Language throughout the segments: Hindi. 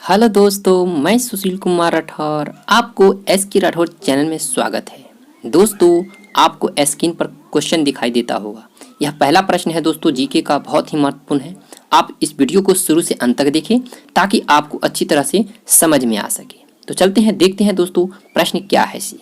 हेलो दोस्तों, मैं सुशील कुमार राठौर। आपको एस के राठौर चैनल में स्वागत है। दोस्तों, आपको स्क्रीन पर क्वेश्चन दिखाई देता होगा। यह पहला प्रश्न है दोस्तों, जीके का, बहुत ही महत्वपूर्ण है। आप इस वीडियो को शुरू से अंत तक देखें ताकि आपको अच्छी तरह से समझ में आ सके। तो चलते हैं, देखते हैं दोस्तों प्रश्न क्या है इसी।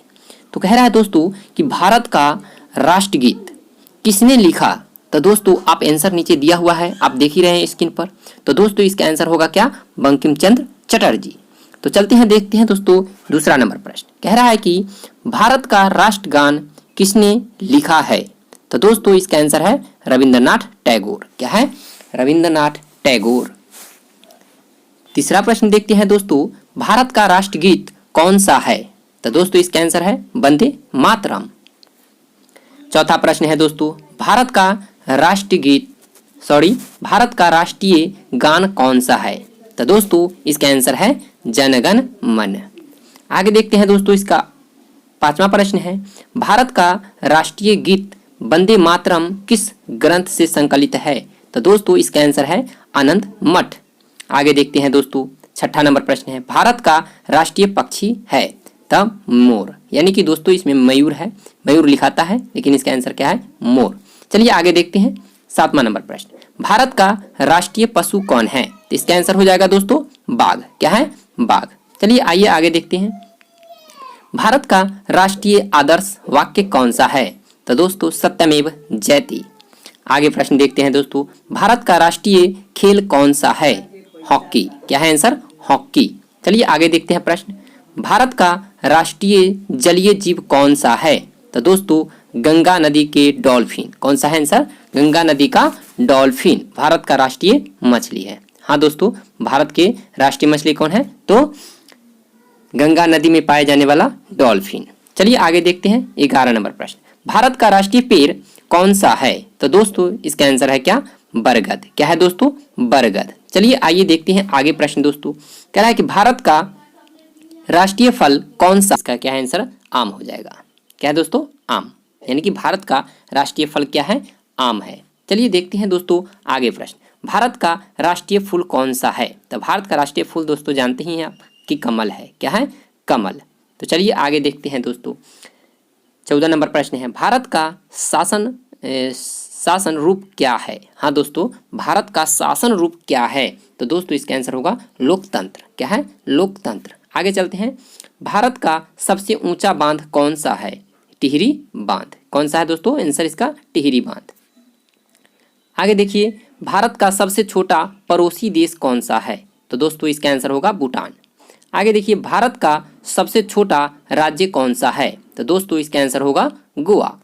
तो कह रहा है दोस्तों कि भारत का राष्ट्रगीत किसने लिखा। तो दोस्तों आप आंसर नीचे दिया हुआ है, आप देख ही रहे हैं स्क्रीन पर। तो दोस्तों इसका आंसर होगा क्या, बंकिम चंद्र चटर्जी। तो चलते हैं, देखते हैं दोस्तों दूसरा नंबर प्रश्न। कह रहा है कि भारत का राष्ट्रगान किसने लिखा है। तो दोस्तों इसका आंसर है रविंद्रनाथ टैगोर। क्या है, रविंद्रनाथ टैगोर। तीसरा प्रश्न देखते हैं दोस्तों, भारत का राष्ट्रगीत कौन सा है। तो दोस्तों इसका आंसर है वंदे मातरम। चौथा प्रश्न है दोस्तों, भारत का भारत का राष्ट्रीय गान कौन सा है। तो दोस्तों इसका आंसर है जनगण मन। आगे देखते हैं दोस्तों, इसका पांचवा प्रश्न है, भारत का राष्ट्रीय गीत वंदे मातरम किस ग्रंथ से संकलित है। तो दोस्तों इसका आंसर है आनंद मठ। आगे देखते हैं दोस्तों, छठा नंबर प्रश्न है, भारत का राष्ट्रीय पक्षी है तब मोर। यानी कि दोस्तों इसमें मयूर है, मयूर लिखाता है, लेकिन इसका आंसर क्या है, मोर। चलिए आगे देखते हैं, सातवां नंबर प्रश्न, भारत का राष्ट्रीय पशु कौन है। तो इसका आंसर हो जाएगा दोस्तों बाघ। क्या है, बाघ। चलिए आइए आगे देखते हैं, भारत का राष्ट्रीय आदर्श वाक्य कौन सा है। तो दोस्तों सत्यमेव जयते। आगे प्रश्न देखते हैं दोस्तों, भारत का राष्ट्रीय खेल कौन सा है। हॉकी। क्या है आंसर, हॉकी। चलिए आगे देखते हैं प्रश्न, भारत का राष्ट्रीय जलीय जीव कौन सा है। तो दोस्तों गंगा नदी के डॉल्फिन। कौन सा है आंसर, गंगा नदी का डॉल्फिन भारत का राष्ट्रीय मछली है। हाँ दोस्तों, भारत के राष्ट्रीय मछली कौन है, तो गंगा नदी में पाए जाने वाला डॉल्फिन। चलिए आगे देखते हैं, 11 नंबर प्रश्न, भारत का राष्ट्रीय पेड़ कौन सा है। तो दोस्तों इसका आंसर है क्या, बरगद। क्या है दोस्तों, बरगद। चलिए आइए देखते हैं आगे प्रश्न दोस्तों, कह रहा है कि भारत का राष्ट्रीय फल कौन सा। इसका क्या है आंसर, आम हो जाएगा। क्या है दोस्तों, आम। यानी कि भारत का राष्ट्रीय फल क्या है, आम है। चलिए देखते हैं दोस्तों आगे प्रश्न, भारत का राष्ट्रीय फूल कौन सा है। तो भारत का राष्ट्रीय फूल दोस्तों जानते ही हैं आप कि कमल है। क्या है, कमल। तो चलिए आगे देखते हैं दोस्तों, 14 नंबर प्रश्न है, भारत का शासन रूप क्या है। हाँ दोस्तों, भारत का शासन रूप क्या है। तो दोस्तों इसका आंसर होगा लोकतंत्र। क्या है, लोकतंत्र। आगे चलते हैं, भारत का सबसे ऊंचा बांध कौन सा है। टिहरी बांध। कौन सा है दोस्तों, आंसर इसका टिहरी बांध। आगे देखिए, भारत का सबसे छोटा पड़ोसी देश कौन सा है। तो दोस्तों इसका आंसर होगा भूटान। आगे देखिए, भारत का सबसे छोटा राज्य कौन सा है। तो दोस्तों इसका आंसर होगा गोवा।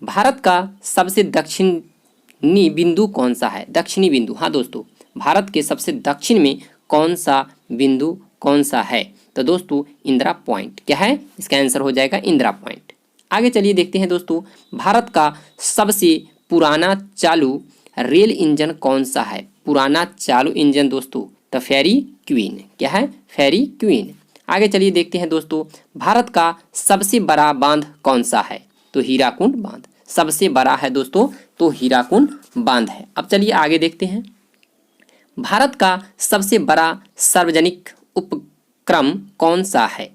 भारत का सबसे दक्षिणी बिंदु कौन सा है। दक्षिणी बिंदु, हाँ दोस्तों, भारत के सबसे दक्षिण में कौन सा बिंदु कौन सा है। तो दोस्तों इंदिरा पॉइंट। क्या है, इसका आंसर हो जाएगा इंदिरा पॉइंट। आगे चलिए देखते हैं दोस्तों, भारत का सबसे पुराना चालू रेल इंजन कौन सा है। पुराना चालू इंजन दोस्तों, तो फेरी क्वीन। क्या है, फेरी क्वीन। आगे चलिए देखते हैं दोस्तों, भारत का सबसे बड़ा बांध कौन सा है। तो हीराकुंड बांध सबसे बड़ा है दोस्तों, तो हीराकुंड बांध है। अब चलिए आगे देखते हैं, भारत का सबसे बड़ा सार्वजनिक उपक्रम कौन सा है।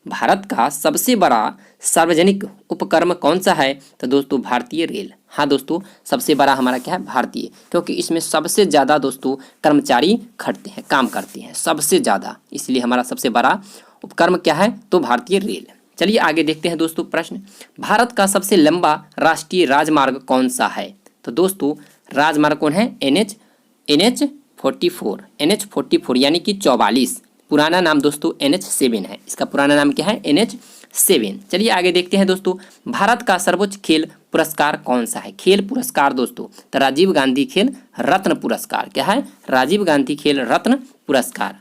भारत का सबसे बड़ा सार्वजनिक उपक्रम कौन सा है। तो दोस्तों भारतीय रेल। हाँ दोस्तों, सबसे बड़ा हमारा क्या है, भारतीय, क्योंकि इसमें सबसे ज़्यादा दोस्तों कर्मचारी खटते हैं, काम करते हैं सबसे ज़्यादा, इसलिए हमारा सबसे बड़ा उपक्रम क्या है, तो भारतीय रेल। चलिए आगे देखते हैं दोस्तों प्रश्न, भारत का सबसे लंबा राष्ट्रीय राजमार्ग कौन सा है। तो दोस्तों राजमार्ग कौन है, NH44 यानी कि 44। पुराना नाम दोस्तों NH7 है, इसका पुराना नाम क्या है, NH7। चलिए आगे देखते हैं दोस्तों, भारत का सर्वोच्च खेल पुरस्कार कौन सा है। खेल पुरस्कार दोस्तों, तो राजीव गांधी खेल रत्न पुरस्कार। क्या है, राजीव गांधी खेल रत्न पुरस्कार।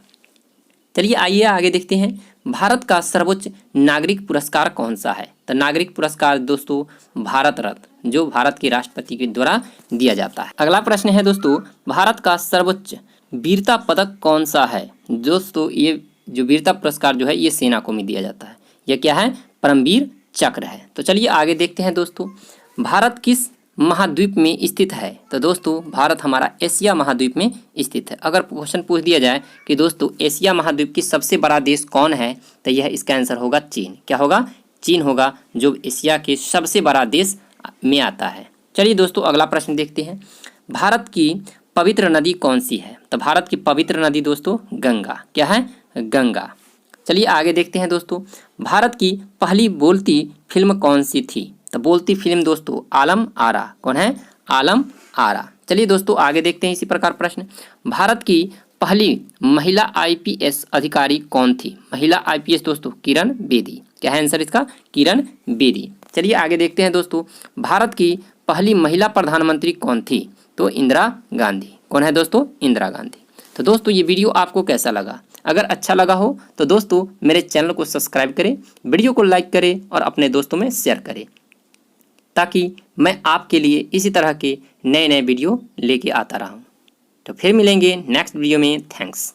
चलिए आइए आगे देखते हैं, भारत का सर्वोच्च नागरिक पुरस्कार कौन सा है। तो नागरिक पुरस्कार दोस्तों भारत रत्न, जो भारत के राष्ट्रपति के द्वारा दिया जाता है। अगला प्रश्न है दोस्तों, भारत का सर्वोच्च वीरता पदक कौन सा है। दोस्तों ये जो वीरता पुरस्कार जो है ये सेना को में दिया जाता है, यह क्या है, परमवीर चक्र है। तो चलिए आगे देखते हैं दोस्तों, भारत किस महाद्वीप में स्थित है? तो दोस्तों भारत हमारा एशिया महाद्वीप में स्थित है। अगर क्वेश्चन पूछ दिया जाए कि दोस्तों एशिया महाद्वीप की सबसे बड़ा देश कौन है, तो यह इसका आंसर होगा चीन। क्या होगा? चीन होगा, जो एशिया के सबसे बड़ा देश में आता है। चलिए दोस्तों अगला प्रश्न देखते हैं। भारत की पवित्र नदी कौन सी है? तो भारत की पवित्र नदी दोस्तों गंगा। क्या है? गंगा। चलिए आगे देखते हैं दोस्तों। भारत की पहली बोलती फिल्म कौन सी थी? तो बोलती फिल्म दोस्तों आलम आरा। कौन है? आलम आरा। चलिए दोस्तों आगे देखते हैं इसी प्रकार प्रश्न। भारत की पहली महिला आईपीएस अधिकारी कौन थी? महिला आईपीएस दोस्तों किरण बेदी। क्या है आंसर इसका? किरण बेदी। चलिए आगे देखते हैं दोस्तों। भारत की पहली महिला प्रधानमंत्री कौन थी? तो इंदिरा गांधी। कौन है दोस्तों? इंदिरा गांधी। तो दोस्तों ये वीडियो आपको कैसा लगा? अगर अच्छा लगा हो तो दोस्तों मेरे चैनल को सब्सक्राइब करें, वीडियो को लाइक करें और अपने दोस्तों में शेयर करें, ताकि मैं आपके लिए इसी तरह के नए नए वीडियो लेके आता रहूं। तो फिर मिलेंगे नेक्स्ट वीडियो में। थैंक्स।